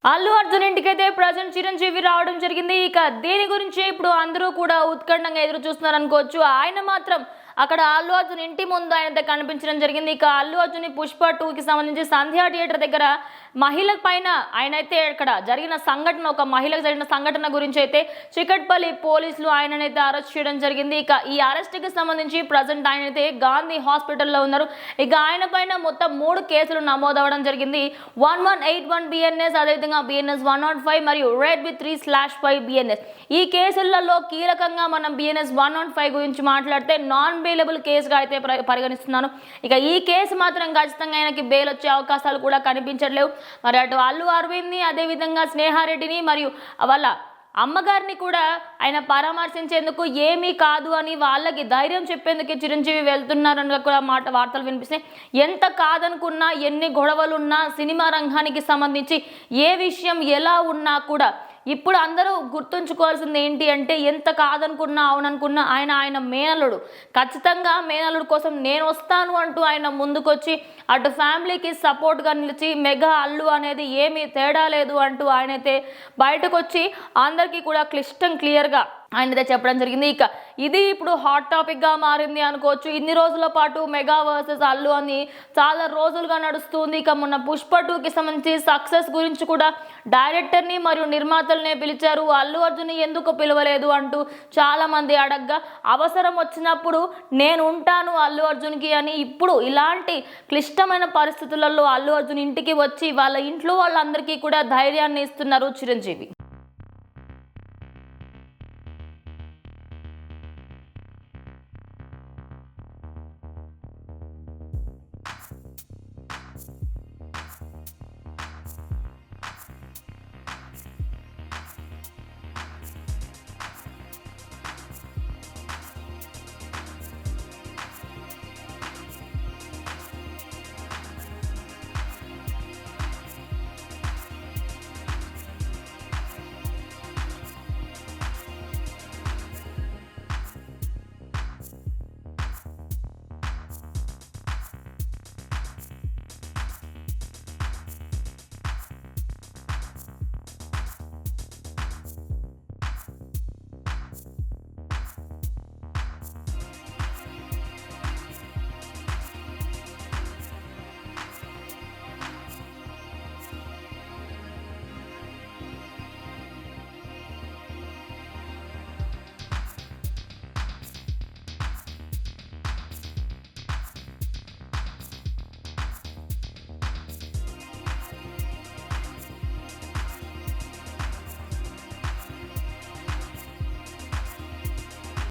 అల్లు అర్జున్ ఇంటికైతే ప్రజెంట్ చిరంజీవి రావడం జరిగింది. ఇక దీని గురించి ఇప్పుడు అందరూ కూడా ఉత్కంఠంగా ఎదురు చూస్తున్నారు అనుకోవచ్చు. ఆయన మాత్రం అక్కడ అల్లు అర్జున్ ఇంటి ముందు ఆయన కనిపించడం జరిగింది. ఇక అల్లు అర్జున్ పుష్ప 2కి సంబంధించి సంధ్యా థియేటర్ దగ్గర మహిళల పైన ఆయన అయితే ఇక్కడ జరిగిన సంఘటన, ఒక మహిళకు జరిగిన సంఘటన గురించి అయితే చికట్పల్లి పోలీసులు ఆయననైతే అరెస్ట్ చేయడం జరిగింది. ఇక ఈ అరెస్ట్కి సంబంధించి ప్రజెంట్ ఆయన అయితే గాంధీ హాస్పిటల్లో ఉన్నారు. ఇక ఆయన పైన మొత్తం 3 కేసులు నమోదవడం జరిగింది. 1181 బిఎన్ఎస్, అదేవిధంగా బిఎన్ఎస్ 105 మరియు రెడ్ విత్ 3/5 బిఎన్ఎస్. ఈ కేసులలో కీలకంగా మనం బిఎన్ఎస్ 105 గురించి మాట్లాడితే నాన్ బెయిలబుల్ కేసుగా అయితే పరిగణిస్తున్నాను. ఇక ఈ కేసు మాత్రం ఖచ్చితంగా ఆయనకి బెయిల్ వచ్చే అవకాశాలు కూడా కనిపించట్లేవు. మరి అటు అల్లు అరవింద్ని, అదేవిధంగా స్నేహారెడ్డిని మరియు వాళ్ళ అమ్మగారిని కూడా ఆయన పరామర్శించేందుకు ఏమీ కాదు అని వాళ్ళకి ధైర్యం చెప్పేందుకే చిరంజీవి వెళ్తున్నారని కూడా వార్తలు వినిపిస్తాయి. ఎంత కాదనుకున్నా, ఎన్ని గొడవలున్నా, సినిమా రంగానికి సంబంధించి ఏ విషయం ఎలా ఉన్నా కూడా ఇప్పుడు అందరూ గుర్తుంచుకోవాల్సింది ఏంటి అంటే, ఎంత కాదనుకున్నా అవుననుకున్నా ఆయన మేనల్లుడు. ఖచ్చితంగా మేనల్లుడు కోసం నేను వస్తాను అంటూ ఆయన ముందుకొచ్చి అటు ఫ్యామిలీకి సపోర్ట్గా నిలిచి మెగా అల్లు అనేది ఏమీ తేడా లేదు అంటూ ఆయనైతే బయటకు వచ్చి అందరికీ కూడా క్లియర్గా ఆయనైతే చెప్పడం జరిగింది. ఇక ఇది ఇప్పుడు హాట్ టాపిక్గా మారింది అనుకోవచ్చు. ఇన్ని రోజుల పాటు మెగా వర్సెస్ అల్లు అని చాలా రోజులుగా నడుస్తుంది. ఇక మొన్న పుష్ప 2కి సంబంధించి సక్సెస్ గురించి కూడా డైరెక్టర్ని మరియు నిర్మాతలనే పిలిచారు. అల్లు అర్జున్ ఎందుకు పిలవలేదు అంటూ చాలా మంది అడగ్గా, అవసరం వచ్చినప్పుడు నేను ఉంటాను అల్లు అర్జున్కి అని ఇప్పుడు ఇలాంటి క్లిష్టమైన పరిస్థితులలో అల్లు అర్జున్ ఇంటికి వచ్చి వాళ్ళ ఇంట్లో వాళ్ళందరికీ కూడా ధైర్యాన్ని ఇస్తున్నారు చిరంజీవి.